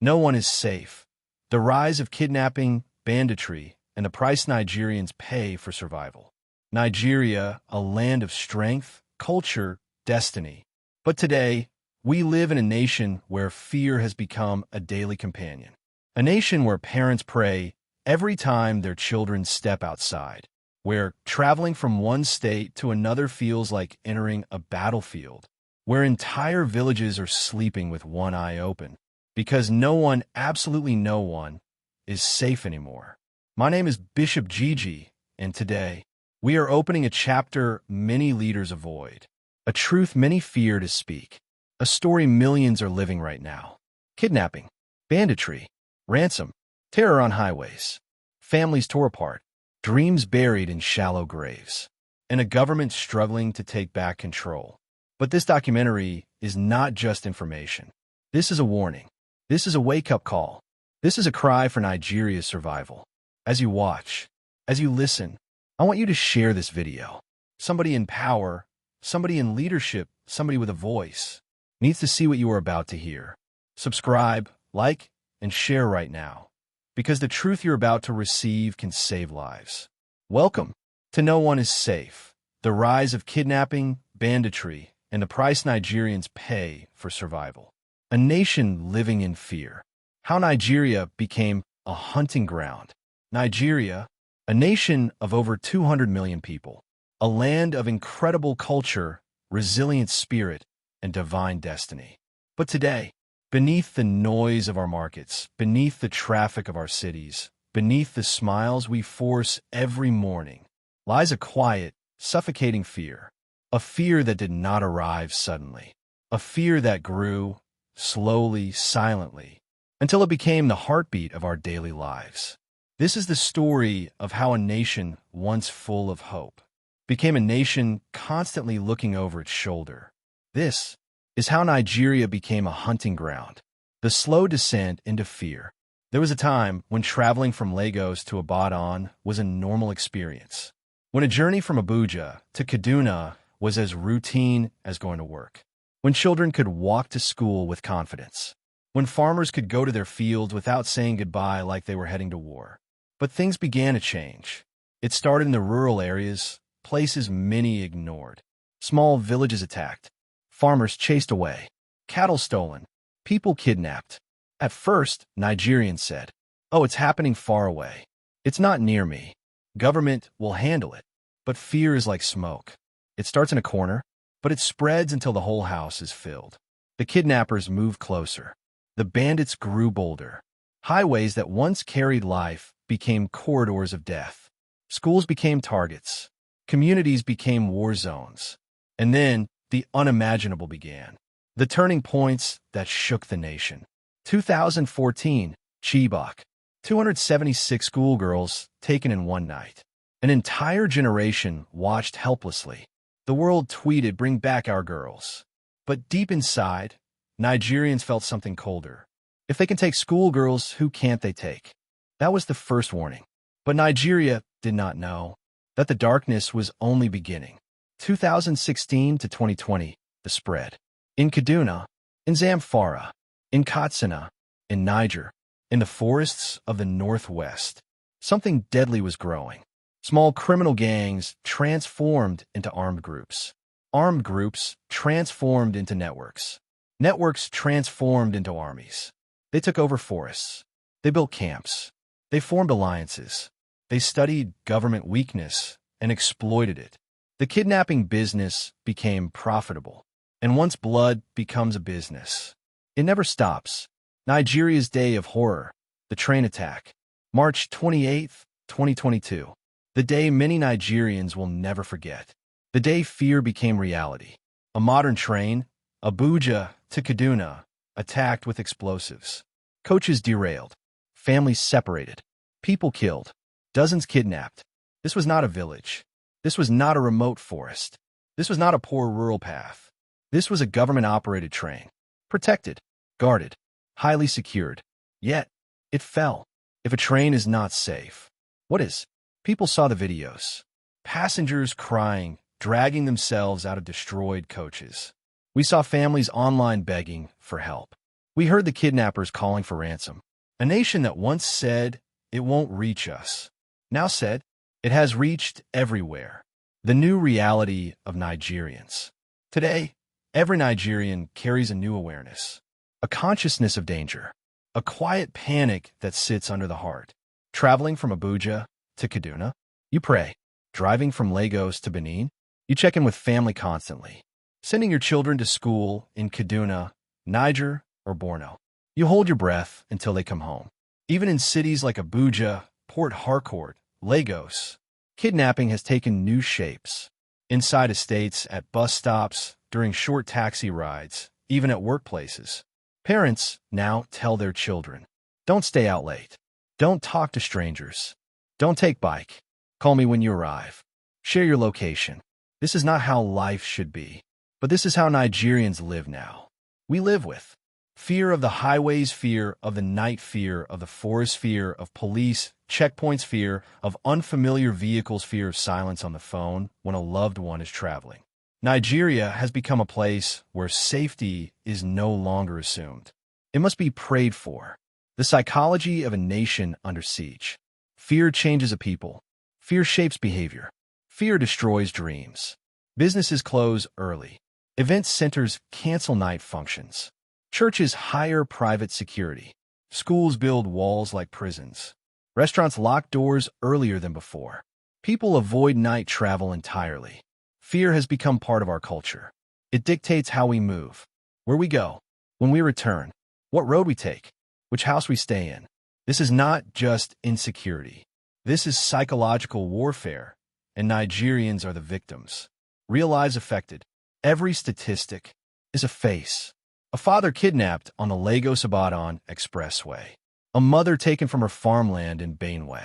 No one is safe. The rise of kidnapping, banditry, and the price Nigerians pay for survival. Nigeria, a land of strength, culture, destiny. But today, we live in a nation where fear has become a daily companion. A nation where parents pray every time their children step outside, where traveling from one state to another feels like entering a battlefield, where entire villages are sleeping with one eye open, because no one, absolutely no one, is safe anymore. My name is Bishop JIJI, and today, we are opening a chapter many leaders avoid, a truth many fear to speak, a story millions are living right now. Kidnapping, banditry, ransom, terror on highways, families tore apart, dreams buried in shallow graves, and a government struggling to take back control. But this documentary is not just information. This is a warning. This is a wake-up call. This is a cry for Nigeria's survival. As you watch, as you listen, I want you to share this video. Somebody in power, somebody in leadership, somebody with a voice needs to see what you are about to hear. Subscribe, like, and share right now, because the truth you're about to receive can save lives. Welcome to No One is Safe, the rise of kidnapping, banditry, and the price Nigerians pay for survival. A nation living in fear. How Nigeria became a hunting ground. Nigeria, a nation of over 200 million people, a land of incredible culture, resilient spirit, and divine destiny. But today, beneath the noise of our markets, beneath the traffic of our cities, beneath the smiles we force every morning, lies a quiet, suffocating fear. A fear that did not arrive suddenly. A fear that grew, slowly, silently, until it became the heartbeat of our daily lives. This is the story of how a nation once full of hope became a nation constantly looking over its shoulder. This is how Nigeria became a hunting ground, the slow descent into fear. There was a time when traveling from Lagos to Ibadan was a normal experience, when a journey from Abuja to Kaduna was as routine as going to work, when children could walk to school with confidence, when farmers could go to their fields without saying goodbye like they were heading to war. But things began to change. It started in the rural areas, places many ignored. Small villages attacked, farmers chased away, cattle stolen, people kidnapped. At first, Nigerians said, "Oh, it's happening far away. It's not near me. Government will handle it." But fear is like smoke. It starts in a corner, but it spreads until the whole house is filled. The kidnappers moved closer. The bandits grew bolder. Highways that once carried life became corridors of death. Schools became targets. Communities became war zones. And then the unimaginable began. The turning points that shook the nation. 2014, Chibok. 276 schoolgirls taken in one night. An entire generation watched helplessly. The world tweeted, "Bring back our girls." But deep inside, Nigerians felt something colder. If they can take schoolgirls, who can't they take? That was the first warning. But Nigeria did not know that the darkness was only beginning. 2016 to 2020, the spread. In Kaduna, in Zamfara, in Katsina, in Niger, in the forests of the Northwest, something deadly was growing. Small criminal gangs transformed into armed groups. Armed groups transformed into networks. Networks transformed into armies. They took over forests. They built camps. They formed alliances. They studied government weakness and exploited it. The kidnapping business became profitable. And once blood becomes a business, it never stops. Nigeria's day of horror, the train attack, March 28, 2022. The day many Nigerians will never forget. The day fear became reality. A modern train, Abuja to Kaduna, attacked with explosives. Coaches derailed. Families separated. People killed. Dozens kidnapped. This was not a village. This was not a remote forest. This was not a poor rural path. This was a government-operated train. Protected, guarded, highly secured. Yet, it fell. If a train is not safe, what is? People saw the videos. Passengers crying, dragging themselves out of destroyed coaches. We saw families online begging for help. We heard the kidnappers calling for ransom. A nation that once said it won't reach us, now said it has reached everywhere. The new reality of Nigerians. Today, every Nigerian carries a new awareness, a consciousness of danger, a quiet panic that sits under the heart. Traveling from Abuja to Kaduna, you pray. Driving from Lagos to Benin, you check in with family constantly. Sending your children to school in Kaduna, Niger, or Borno, you hold your breath until they come home. Even in cities like Abuja, Port Harcourt, Lagos, kidnapping has taken new shapes. Inside estates, at bus stops, during short taxi rides, even at workplaces. Parents now tell their children, don't stay out late. Don't talk to strangers. Don't take bike. Call me when you arrive. Share your location. This is not how life should be. But this is how Nigerians live now. We live with fear of the highways, fear of the night, fear of the forest, fear of police, checkpoints, fear of unfamiliar vehicles, fear of silence on the phone when a loved one is traveling. Nigeria has become a place where safety is no longer assumed. It must be prayed for. The psychology of a nation under siege. Fear changes a people. Fear shapes behavior. Fear destroys dreams. Businesses close early. Event centers cancel night functions. Churches hire private security. Schools build walls like prisons. Restaurants lock doors earlier than before. People avoid night travel entirely. Fear has become part of our culture. It dictates how we move, where we go, when we return, what road we take, which house we stay in. This is not just insecurity. This is psychological warfare, and Nigerians are the victims. Real lives affected. Every statistic is a face. A father kidnapped on the Lagos-Ibadan Expressway. A mother taken from her farmland in Benue.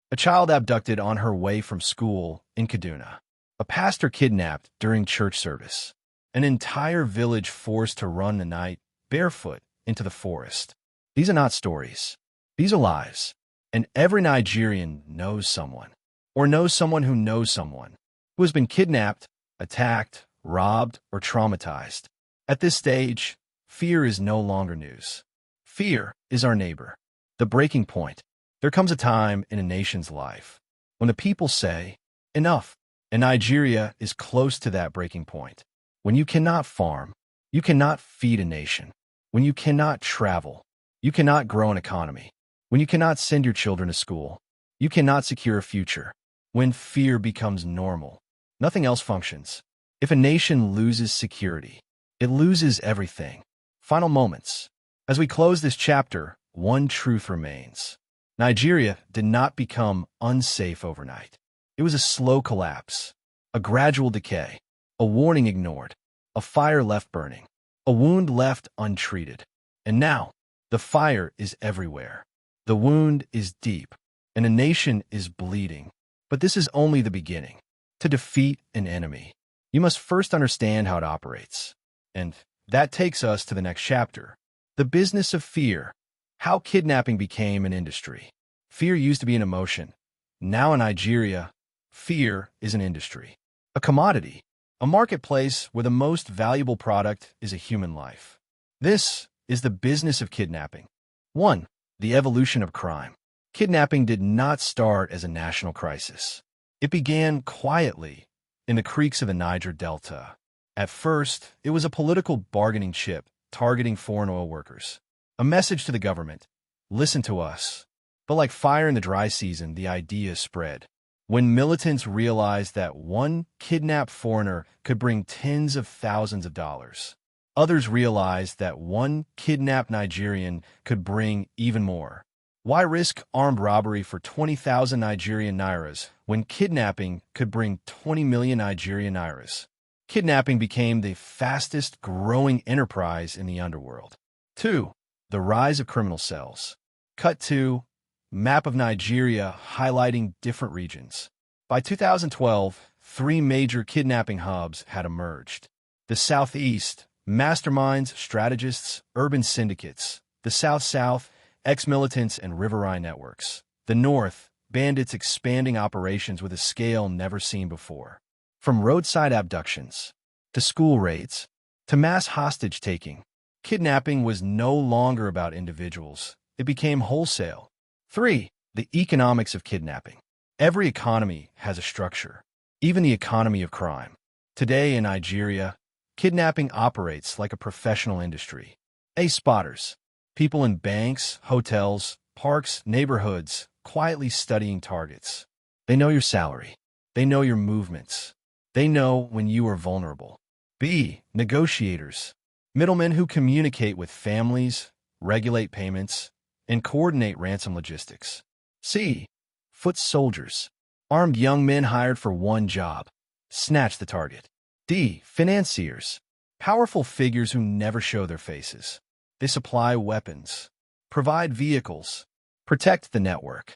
A child abducted on her way from school in Kaduna. A pastor kidnapped during church service. An entire village forced to run the night barefoot into the forest. These are not stories. These are lives. And every Nigerian knows someone, or knows someone who knows someone, who has been kidnapped, attacked, robbed, or traumatized. At this stage, fear is no longer news. Fear is our neighbor. The breaking point. There comes a time in a nation's life when the people say, enough. And Nigeria is close to that breaking point. When you cannot farm, you cannot feed a nation. When you cannot travel, you cannot grow an economy. When you cannot send your children to school, you cannot secure a future. When fear becomes normal, nothing else functions. If a nation loses security, it loses everything. Final moments. As we close this chapter, one truth remains. Nigeria did not become unsafe overnight. It was a slow collapse, a gradual decay, a warning ignored, a fire left burning, a wound left untreated. And now, the fire is everywhere. The wound is deep, and a nation is bleeding. But this is only the beginning. To defeat an enemy, you must first understand how it operates. And that takes us to the next chapter. The business of fear. How kidnapping became an industry. Fear used to be an emotion. Now in Nigeria, fear is an industry. A commodity. A marketplace where the most valuable product is a human life. This is the business of kidnapping. 1. The evolution of crime. Kidnapping did not start as a national crisis. It began quietly in the creeks of the Niger Delta. At first, it was a political bargaining chip targeting foreign oil workers. A message to the government, listen to us. But like fire in the dry season, the idea spread. When militants realized that one kidnapped foreigner could bring tens of thousands of dollars, others realized that one kidnapped Nigerian could bring even more. Why risk armed robbery for 20,000 Nigerian nairas when kidnapping could bring 20 million Nigerian nairas? Kidnapping became the fastest growing enterprise in the underworld. 2. The rise of criminal cells. Cut to map of Nigeria highlighting different regions. By 2012, 3 major kidnapping hubs had emerged. The Southeast, masterminds, strategists, urban syndicates. The South-South, ex-militants and riverine networks. The North, bandits expanding operations with a scale never seen before. From roadside abductions, to school raids, to mass hostage-taking, Kidnapping was no longer about individuals. It became wholesale. 3. The economics of kidnapping. Every economy has a structure, even the economy of crime. Today in Nigeria, kidnapping operates like a professional industry. Spotters, people in banks, hotels, parks, neighborhoods, quietly studying targets. They know your salary. They know your movements. They know when you are vulnerable. Negotiators, middlemen who communicate with families, regulate payments, and coordinate ransom logistics. Foot soldiers, armed young men hired for one job: snatch the target. Financiers, powerful figures who never show their faces. They supply weapons, provide vehicles, protect the network.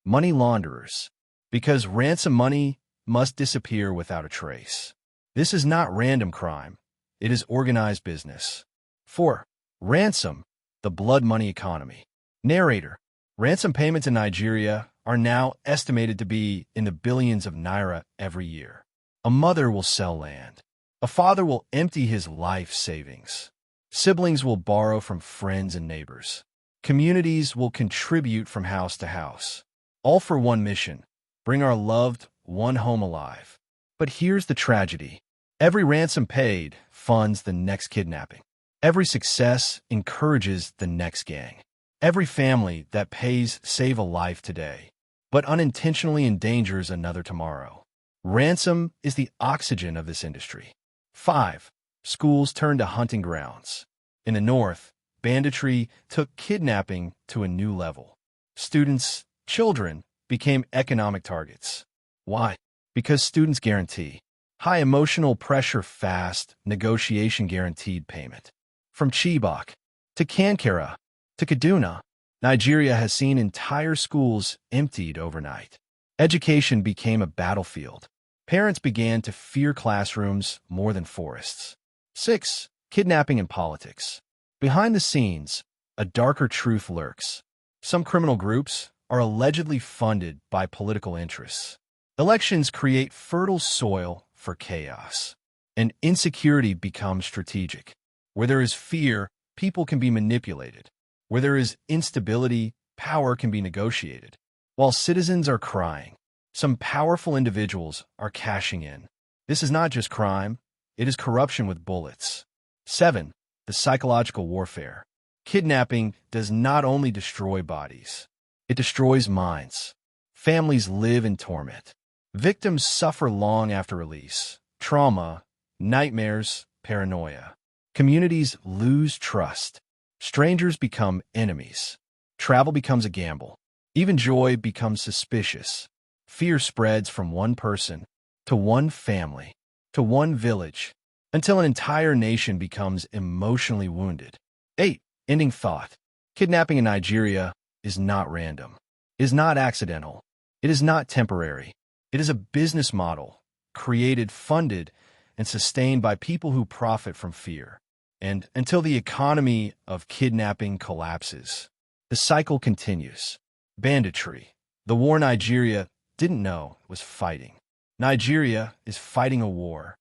Money launderers, because ransom money must disappear without a trace. This is not random crime. It is organized business. 4. Ransom, the blood money economy. Narrator, ransom payments in Nigeria are now estimated to be in the billions of naira every year. A mother will sell land. A father will empty his life savings. Siblings will borrow from friends and neighbors. Communities will contribute from house to house. All for one mission: bring our loved one home alive. But here's the tragedy. Every ransom paid funds the next kidnapping. Every success encourages the next gang. Every family that pays saves a life today, but unintentionally endangers another tomorrow. Ransom is the oxygen of this industry. 5. Schools turn to hunting grounds. In the North, banditry took kidnapping to a new level. Students, children, became economic targets. Why? Because students guarantee high emotional pressure, fast, negotiation guaranteed payment. From Chibok to Kankara to Kaduna, Nigeria has seen entire schools emptied overnight. Education became a battlefield. Parents began to fear classrooms more than forests. 6. Kidnapping and politics. Behind the scenes, a darker truth lurks. Some criminal groups are allegedly funded by political interests. Elections create fertile soil for chaos, and insecurity becomes strategic. Where there is fear, people can be manipulated. Where there is instability, power can be negotiated. While citizens are crying, some powerful individuals are cashing in. This is not just crime, it is corruption with bullets. 7. The psychological warfare. Kidnapping does not only destroy bodies, it destroys minds. Families live in torment. Victims suffer long after release. Trauma, nightmares, paranoia. Communities lose trust. Strangers become enemies. Travel becomes a gamble. Even joy becomes suspicious. Fear spreads from one person to one family to one village until an entire nation becomes emotionally wounded. 8. Ending thought. Kidnapping in Nigeria is not random. It is not accidental. It is not temporary. It is a business model created, funded, and sustained by people who profit from fear. And until the economy of kidnapping collapses, the cycle continues. Banditry. The war Nigeria didn't know it was fighting. Nigeria is fighting a war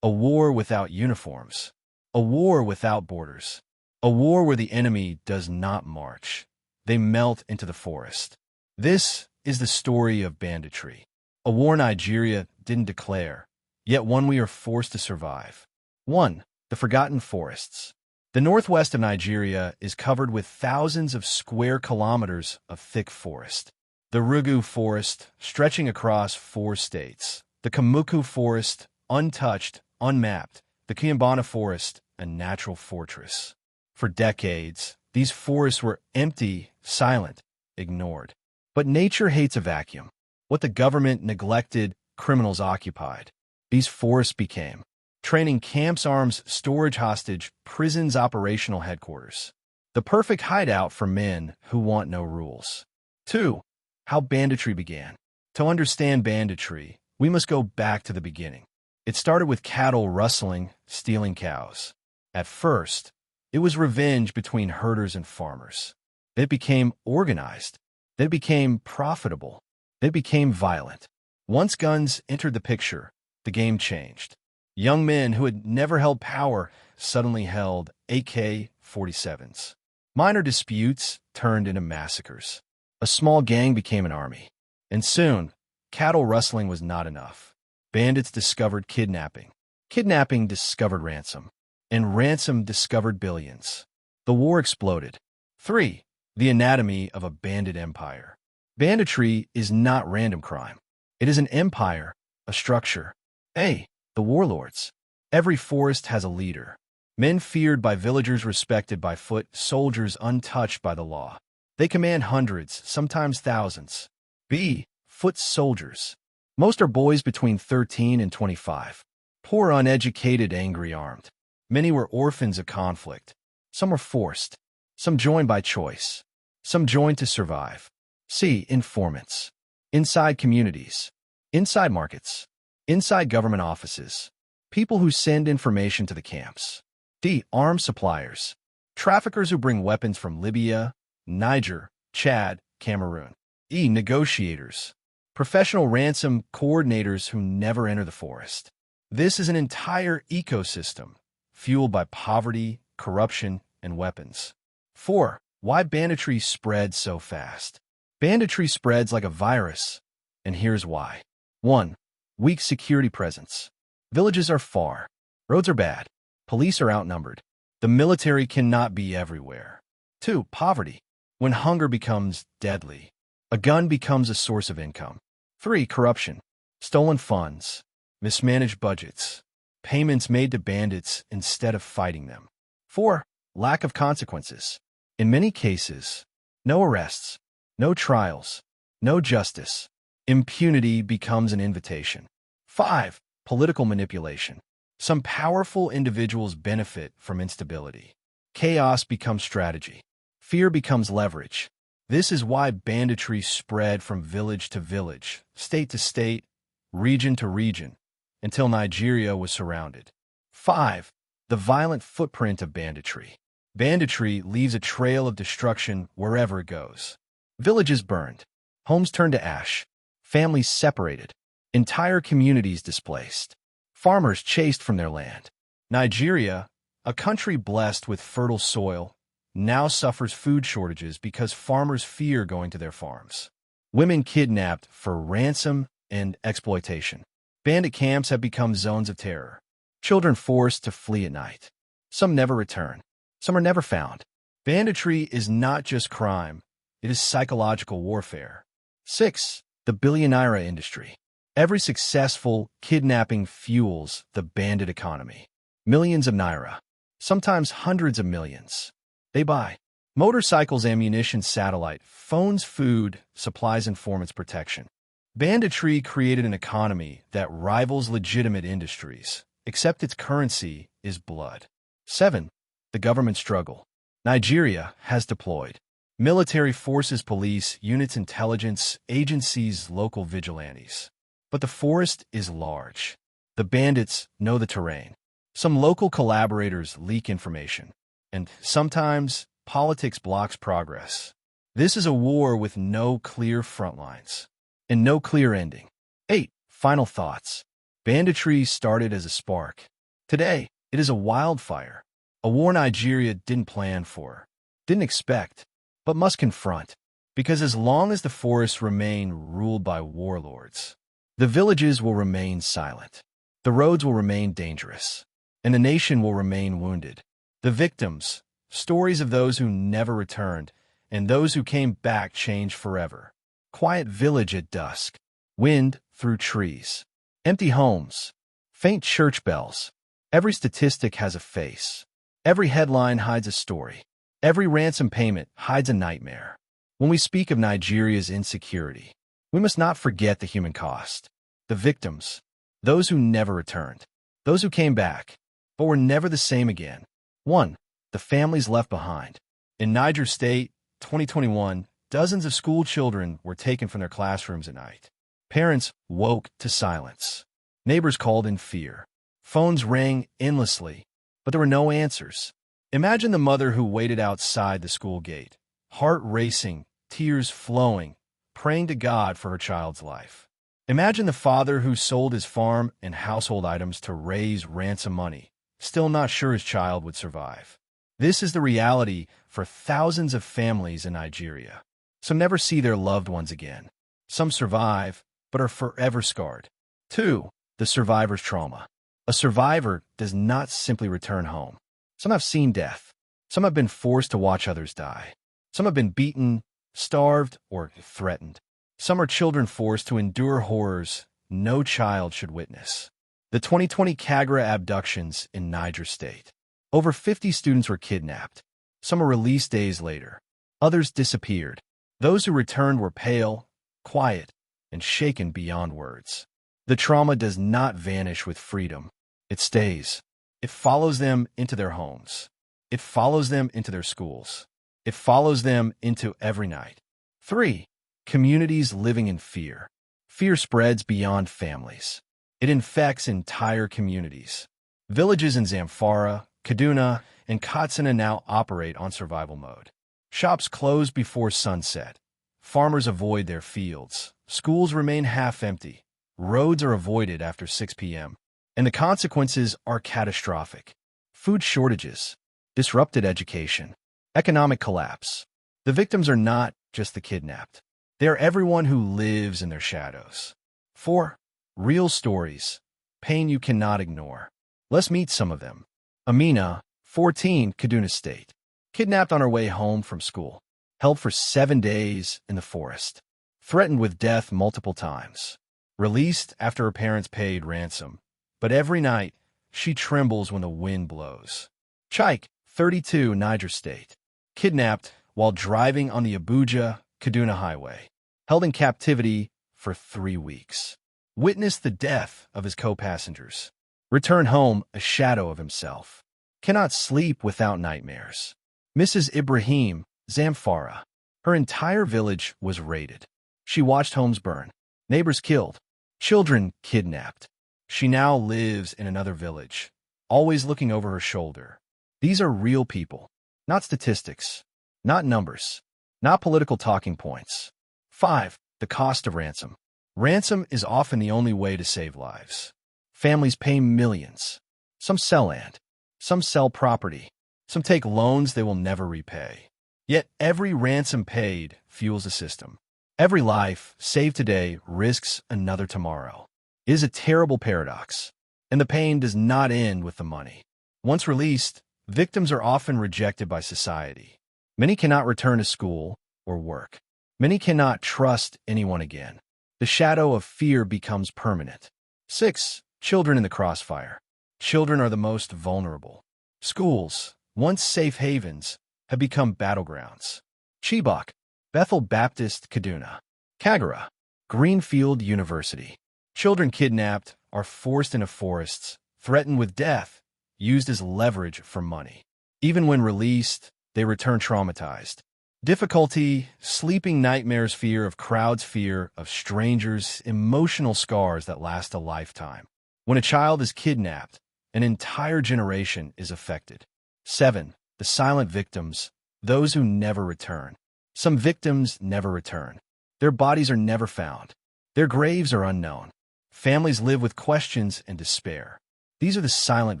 without uniforms, a war without borders, a war where the enemy does not march. They melt into the forest. This is the story of banditry, a war Nigeria didn't declare, yet one we are forced to survive. 1. The forgotten forests. The northwest of Nigeria is covered with thousands of square kilometers of thick forest. The Rugu Forest, stretching across 4 states. The Kamuku Forest, untouched, unmapped. The Kiambana Forest, a natural fortress. For decades, these forests were empty, silent, ignored. But nature hates a vacuum. What the government neglected, criminals occupied. These forests became training camps, arms, storage hostage, prisons, operational headquarters. The perfect hideout for men who want no rules. 2. How banditry began. To understand banditry, we must go back to the beginning. It started with cattle rustling, stealing cows. At first, it was revenge between herders and farmers. It became organized. It became profitable. It became violent. Once guns entered the picture, the game changed. Young men who had never held power suddenly held AK-47s. Minor disputes turned into massacres. A small gang became an army. And soon, cattle rustling was not enough. Bandits discovered kidnapping. Kidnapping discovered ransom. And ransom discovered billions. The war exploded. 3. The anatomy of a bandit empire. Banditry is not random crime. It is an empire, a structure. A. The warlords. Every forest has a leader. Men feared by villagers, respected by foot, soldiers untouched by the law. They command hundreds, sometimes thousands. B. Foot soldiers. Most are boys between 13 and 25. Poor, uneducated, angry, armed. Many were orphans of conflict. Some were forced. Some joined by choice. Some joined to survive. C. Informants. Inside communities. Inside markets. Inside government offices. People who send information to the camps. D. Arms suppliers. Traffickers who bring weapons from Libya, Niger, Chad, Cameroon. E. Negotiators. Professional ransom coordinators who never enter the forest. This is an entire ecosystem, fueled by poverty, corruption, and weapons. 4. Why banditry spreads so fast. Banditry spreads like a virus, and here's why. 1. Weak security presence. Villages are far. Roads are bad. Police are outnumbered. The military cannot be everywhere. 2. Poverty. When hunger becomes deadly, a gun becomes a source of income. 3. Corruption. Stolen funds. Mismanaged budgets. Payments made to bandits instead of fighting them. 4. Lack of consequences. In many cases, no arrests, no trials, no justice. Impunity becomes an invitation. 5. Political manipulation. Some powerful individuals benefit from instability. Chaos becomes strategy. Fear becomes leverage. This is why banditry spread from village to village, state to state, region to region, until Nigeria was surrounded. 5. The violent footprint of banditry. Banditry leaves a trail of destruction wherever it goes. Villages burned, homes turned to ash, families separated, entire communities displaced, farmers chased from their land. Nigeria, a country blessed with fertile soil, now suffers food shortages because farmers fear going to their farms. Women kidnapped for ransom and exploitation. Bandit camps have become zones of terror. Children forced to flee at night. Some never return. Some are never found. Banditry is not just crime. It is psychological warfare. 6. The billion naira industry. Every successful kidnapping fuels the bandit economy. Millions of naira. Sometimes hundreds of millions. They buy motorcycles, ammunition, satellite, phones, food, supplies, informants, protection. Banditry created an economy that rivals legitimate industries, except its currency is blood. 7. The government struggle. Nigeria has deployed military forces, police, units, intelligence, agencies, local vigilantes. But the forest is large. The bandits know the terrain. Some local collaborators leak information. And sometimes, politics blocks progress. This is a war with no clear front lines and no clear ending. 8. Final thoughts. Banditry started as a spark. Today, it is a wildfire. A war Nigeria didn't plan for, didn't expect, but must confront. Because as long as the forests remain ruled by warlords, the villages will remain silent. The roads will remain dangerous. And the nation will remain wounded. The victims, stories of those who never returned, and those who came back changed forever. Quiet village at dusk. Wind through trees. Empty homes. Faint church bells. Every statistic has a face. Every headline hides a story. Every ransom payment hides a nightmare. When we speak of Nigeria's insecurity, we must not forget the human cost. The victims. Those who never returned. Those who came back, but were never the same again. 1. The families left behind. In Niger State, 2021, dozens of school children were taken from their classrooms at night. Parents woke to silence. Neighbors called in fear. Phones rang endlessly, but there were no answers. Imagine the mother who waited outside the school gate, heart racing, tears flowing, praying to God for her child's life. Imagine the father who sold his farm and household items to raise ransom money, still not sure his child would survive. This is the reality for thousands of families in Nigeria. Some never see their loved ones again. Some survive, but are forever scarred. 2. The survivor's trauma. A survivor does not simply return home. Some have seen death. Some have been forced to watch others die. Some have been beaten, starved, or threatened. Some are children forced to endure horrors no child should witness. The 2020 Kagera abductions in Niger State. Over 50 students were kidnapped. Some were released days later. Others disappeared. Those who returned were pale, quiet, and shaken beyond words. The trauma does not vanish with freedom. It stays. It follows them into their homes. It follows them into their schools. It follows them into every night. 3. Communities living in fear. Fear spreads beyond families. It infects entire communities. Villages in Zamfara, Kaduna, and Katsina now operate on survival mode. Shops close before sunset. Farmers avoid their fields. Schools remain half empty. Roads are avoided after 6 p.m. And the consequences are catastrophic. Food shortages, disrupted education, economic collapse. The victims are not just the kidnapped. They are everyone who lives in their shadows. 4. Real stories. Pain you cannot ignore. Let's meet some of them. Amina, 14, Kaduna State. Kidnapped on her way home from school. Held for 7 days in the forest. Threatened with death multiple times. Released after her parents paid ransom. But every night, she trembles when the wind blows. Chaik, 32, Niger State. Kidnapped while driving on the Abuja-Kaduna highway. Held in captivity for 3 weeks. Witnessed the death of his co-passengers. Returned home a shadow of himself. Cannot sleep without nightmares. Mrs. Ibrahim, Zamfara. Her entire village was raided. She watched homes burn. Neighbors killed. Children kidnapped. She now lives in another village, always looking over her shoulder. These are real people, not statistics, not numbers, not political talking points. 5. The cost of ransom. Ransom is often the only way to save lives. Families pay millions. Some sell land. Some sell property. Some take loans they will never repay. Yet every ransom paid fuels the system. Every life saved today risks another tomorrow. It is a terrible paradox, and the pain does not end with the money. Once released, victims are often rejected by society. Many cannot return to school or work. Many cannot trust anyone again. The shadow of fear becomes permanent. 6. Children in the crossfire. Children are the most vulnerable. Schools, once safe havens, have become battlegrounds. Chibok, Bethel Baptist, Kaduna. Kagera, Greenfield University. Children kidnapped are forced into forests, threatened with death, used as leverage for money. Even when released, they return traumatized. Difficulty, sleeping nightmares, fear of crowds, fear of strangers, emotional scars that last a lifetime. When a child is kidnapped, an entire generation is affected. 7. The silent victims, those who never return. Some victims never return. Their bodies are never found. Their graves are unknown. Families live with questions and despair. These are the silent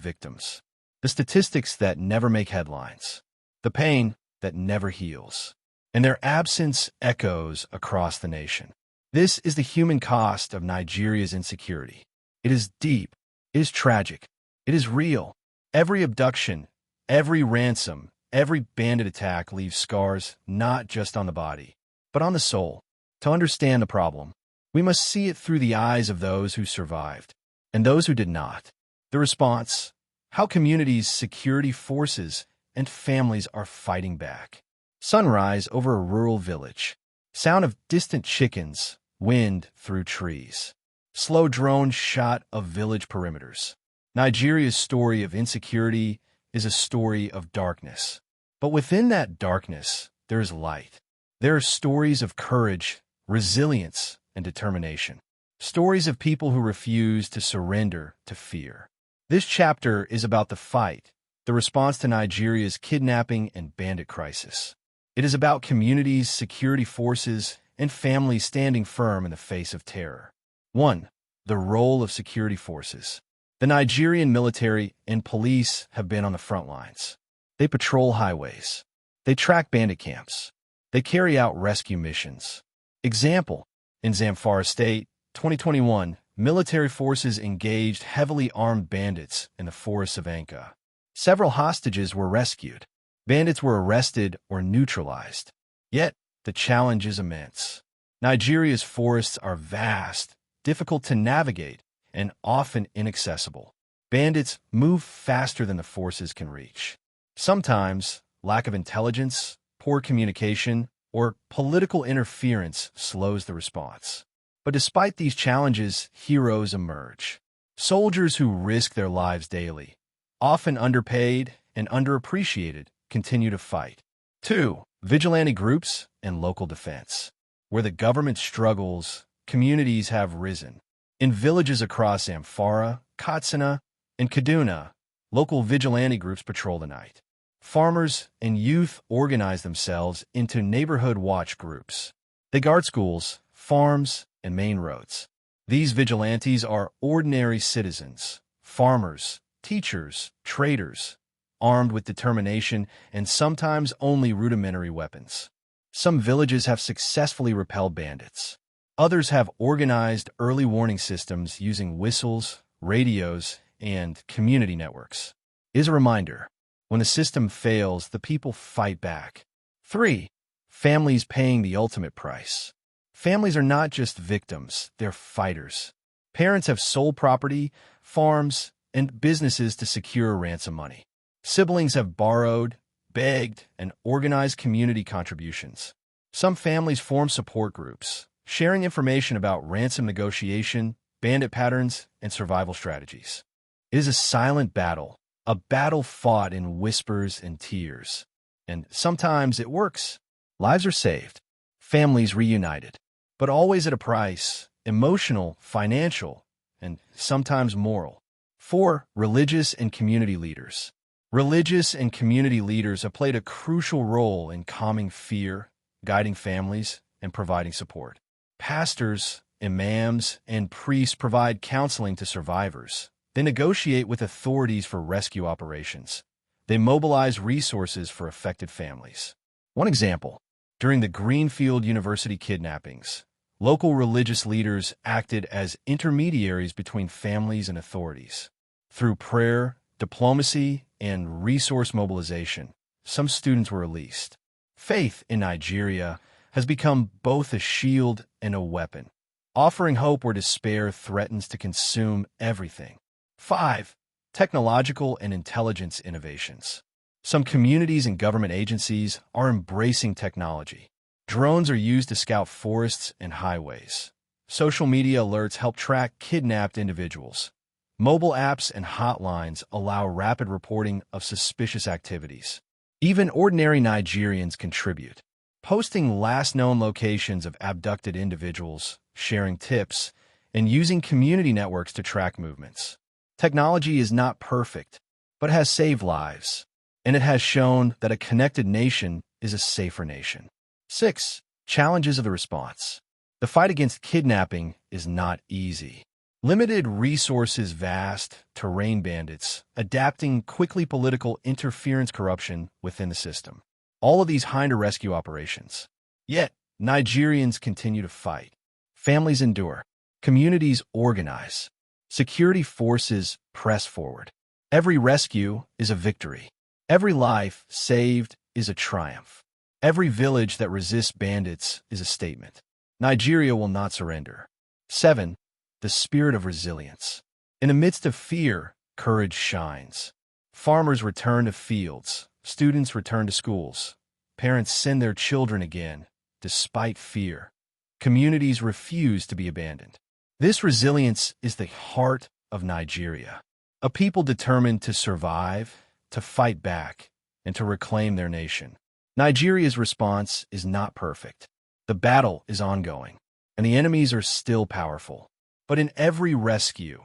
victims, the statistics that never make headlines, the pain that never heals, and their absence echoes across the nation. This is the human cost of Nigeria's insecurity. It is deep, it is tragic, it is real. Every abduction, every ransom, every bandit attack leaves scars not just on the body, but on the soul. To understand the problem, we must see it through the eyes of those who survived and those who did not. The response: how communities, security forces, and families are fighting back. Sunrise over a rural village. Sound of distant chickens, wind through trees. Slow drone shot of village perimeters. Nigeria's story of insecurity is a story of darkness. But within that darkness, there is light. There are stories of courage, resilience, and determination. Stories of people who refuse to surrender to fear. This chapter is about the fight, the response to Nigeria's kidnapping and bandit crisis. It is about communities, security forces, and families standing firm in the face of terror. 1. The role of security forces. The Nigerian military and police have been on the front lines. They patrol highways. They track bandit camps. They carry out rescue missions. Example, in Zamfara State, 2021, military forces engaged heavily armed bandits in the forests of Anka. Several hostages were rescued. Bandits were arrested or neutralized. Yet, the challenge is immense. Nigeria's forests are vast, difficult to navigate, and often inaccessible. Bandits move faster than the forces can reach. Sometimes, lack of intelligence, poor communication, or political interference slows the response. But despite these challenges, heroes emerge. Soldiers who risk their lives daily, often underpaid and underappreciated, continue to fight. 2. Vigilante groups and local defense. Where the government struggles, communities have risen. In villages across Zamfara, Katsina, and Kaduna, local vigilante groups patrol the night. Farmers and youth organize themselves into neighborhood watch groups. They guard schools, farms, and main roads. These vigilantes are ordinary citizens, farmers, teachers, traders, armed with determination and sometimes only rudimentary weapons. Some villages have successfully repelled bandits. Others have organized early warning systems using whistles, radios, and community networks. It is a reminder, when the system fails, the people fight back. 3. Families paying the ultimate price. Families are not just victims, they're fighters. Parents have sold property, farms, and businesses to secure ransom money. Siblings have borrowed, begged, and organized community contributions. Some families form support groups, sharing information about ransom negotiation, bandit patterns, and survival strategies. It is a silent battle, a battle fought in whispers and tears. And sometimes it works. Lives are saved, families reunited, but always at a price, emotional, financial, and sometimes moral. 4. Religious and community leaders. Religious and community leaders have played a crucial role in calming fear, guiding families, and providing support. Pastors, imams, and priests provide counseling to survivors. They negotiate with authorities for rescue operations. They mobilize resources for affected families. One example, during the Greenfield University kidnappings, local religious leaders acted as intermediaries between families and authorities. Through prayer, diplomacy, and resource mobilization, some students were released. Faith in Nigeria has become both a shield and a weapon, offering hope where despair threatens to consume everything. 5. Technological and intelligence innovations. Some communities and government agencies are embracing technology. Drones are used to scout forests and highways. Social media alerts help track kidnapped individuals. Mobile apps and hotlines allow rapid reporting of suspicious activities. Even ordinary Nigerians contribute, posting last known locations of abducted individuals, sharing tips, and using community networks to track movements. Technology is not perfect, but has saved lives, and it has shown that a connected nation is a safer nation. 6. Challenges of the response. The fight against kidnapping is not easy. Limited resources, vast terrain bandits, adapting quickly political interference, corruption within the system. All of these hinder rescue operations. Yet, Nigerians continue to fight. Families endure. Communities organize. Security forces press forward. Every rescue is a victory. Every life saved is a triumph. Every village that resists bandits is a statement. Nigeria will not surrender. 7. The spirit of resilience. In the midst of fear, courage shines. Farmers return to fields. Students return to schools. Parents send their children again, despite fear. Communities refuse to be abandoned. This resilience is the heart of Nigeria. A people determined to survive, to fight back, and to reclaim their nation. Nigeria's response is not perfect. The battle is ongoing, and the enemies are still powerful. But in every rescue,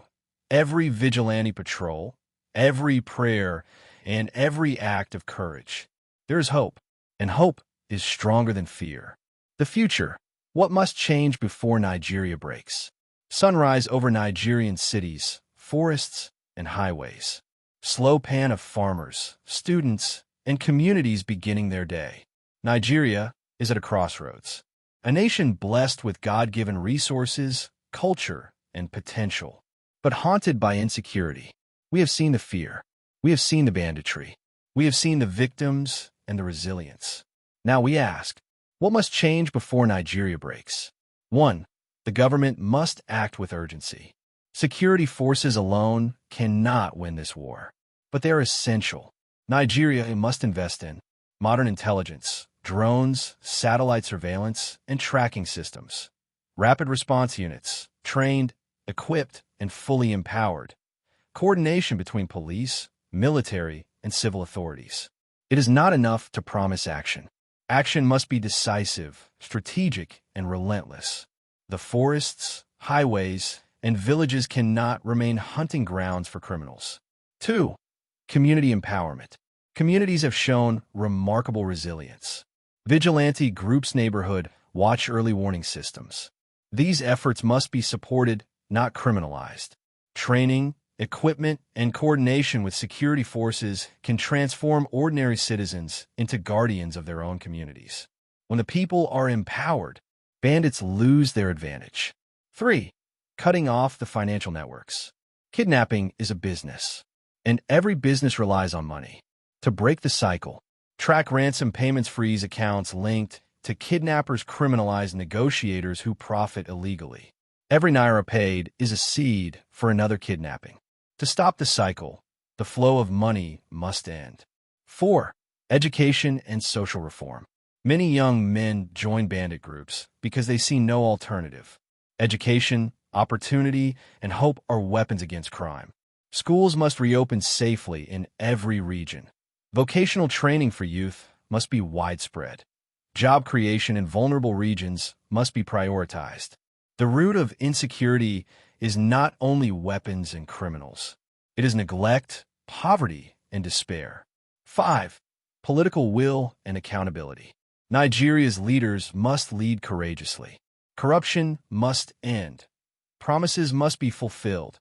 every vigilante patrol, every prayer, and every act of courage, there is hope, and hope is stronger than fear. The future, what must change before Nigeria breaks? Sunrise over Nigerian cities, forests, and highways. Slow pan of farmers, students, and communities beginning their day. Nigeria is at a crossroads. A nation blessed with God-given resources, culture, and potential, but haunted by insecurity. We have seen the fear. We have seen the banditry. We have seen the victims and the resilience. Now we ask, what must change before Nigeria breaks? 1. The government must act with urgency. Security forces alone cannot win this war, but they are essential. Nigeria must invest in modern intelligence, drones, satellite surveillance, and tracking systems, rapid response units, trained, equipped, and fully empowered, coordination between police, military, and civil authorities. It is not enough to promise action. Action must be decisive, strategic, and relentless. The forests, highways, and villages cannot remain hunting grounds for criminals. 2. Community empowerment. Communities have shown remarkable resilience. Vigilante groups, neighborhood watch, early warning systems. These efforts must be supported, not criminalized. Training, equipment, and coordination with security forces can transform ordinary citizens into guardians of their own communities. When the people are empowered, bandits lose their advantage. 3. Cutting off the financial networks. Kidnapping is a business, and every business relies on money. To break the cycle, track ransom payments, freeze accounts linked to kidnappers, criminalize negotiators who profit illegally. Every naira paid is a seed for another kidnapping. To stop the cycle, the flow of money must end. 4. Education and social reform. Many young men join bandit groups because they see no alternative. Education, opportunity, and hope are weapons against crime. Schools must reopen safely in every region. Vocational training for youth must be widespread. Job creation in vulnerable regions must be prioritized. The root of insecurity is not only weapons and criminals. It is neglect, poverty, and despair. 5. Political will and accountability. Nigeria's leaders must lead courageously. Corruption must end. Promises must be fulfilled.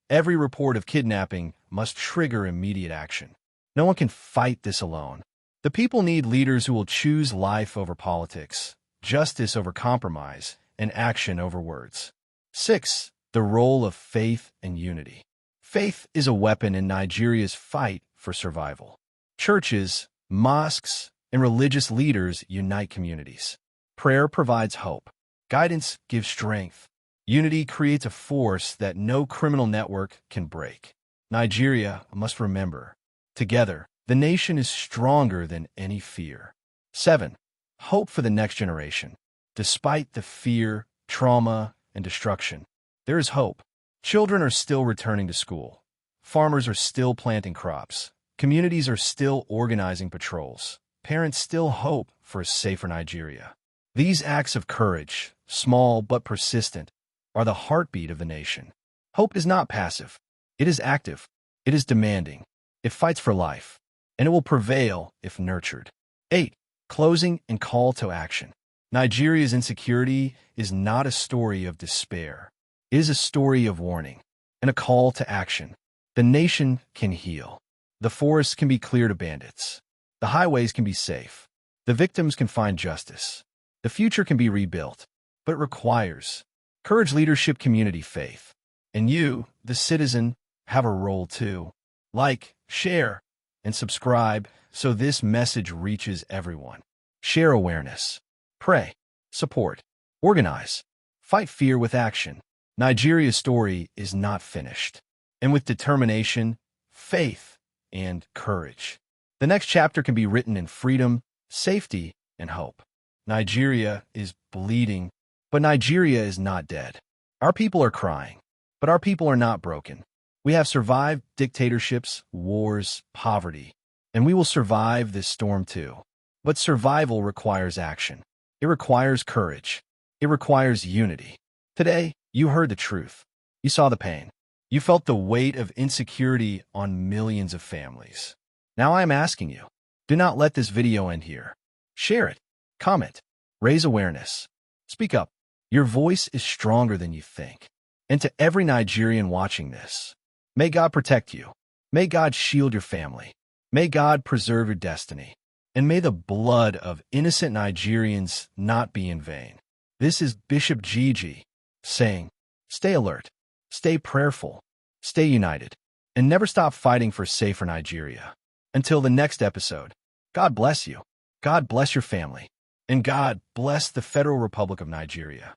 Every report of kidnapping must trigger immediate action. No one can fight this alone. The people need leaders who will choose life over politics, justice over compromise, and action over words. 6. The role of faith and unity. Faith is a weapon in Nigeria's fight for survival. Churches, mosques, and religious leaders unite communities. Prayer provides hope. Guidance gives strength. Unity creates a force that no criminal network can break. Nigeria must remember, together, the nation is stronger than any fear. 7. Hope for the next generation. Despite the fear, trauma, and destruction, there is hope. Children are still returning to school. Farmers are still planting crops. Communities are still organizing patrols. Parents still hope for a safer Nigeria. These acts of courage, small but persistent, are the heartbeat of the nation. Hope is not passive. It is active. It is demanding. It fights for life, and it will prevail if nurtured. 8. Closing and call to action. Nigeria's insecurity is not a story of despair. It is a story of warning and a call to action. The nation can heal. The forests can be cleared of bandits. The highways can be safe. The victims can find justice. The future can be rebuilt, but it requires courage, leadership, community, faith. And you, the citizen, have a role too. Like, share, and subscribe so this message reaches everyone. Share awareness. Pray. Support. Organize. Fight fear with action. Nigeria's story is not finished. And with determination, faith, and courage, the next chapter can be written in freedom, safety, and hope. Nigeria is bleeding, but Nigeria is not dead. Our people are crying, but our people are not broken. We have survived dictatorships, wars, poverty, and we will survive this storm too. But survival requires action. It requires courage. It requires unity. Today, you heard the truth. You saw the pain. You felt the weight of insecurity on millions of families. Now I am asking you, do not let this video end here. Share it. Comment. Raise awareness. Speak up. Your voice is stronger than you think. And to every Nigerian watching this, May God protect you. May God shield your family. May God preserve your destiny. And may the blood of innocent Nigerians not be in vain. This is Bishop JIJI saying, stay alert, stay prayerful, stay united, and never stop fighting for safer Nigeria. Until the next episode, God bless you, God bless your family, and God bless the Federal Republic of Nigeria.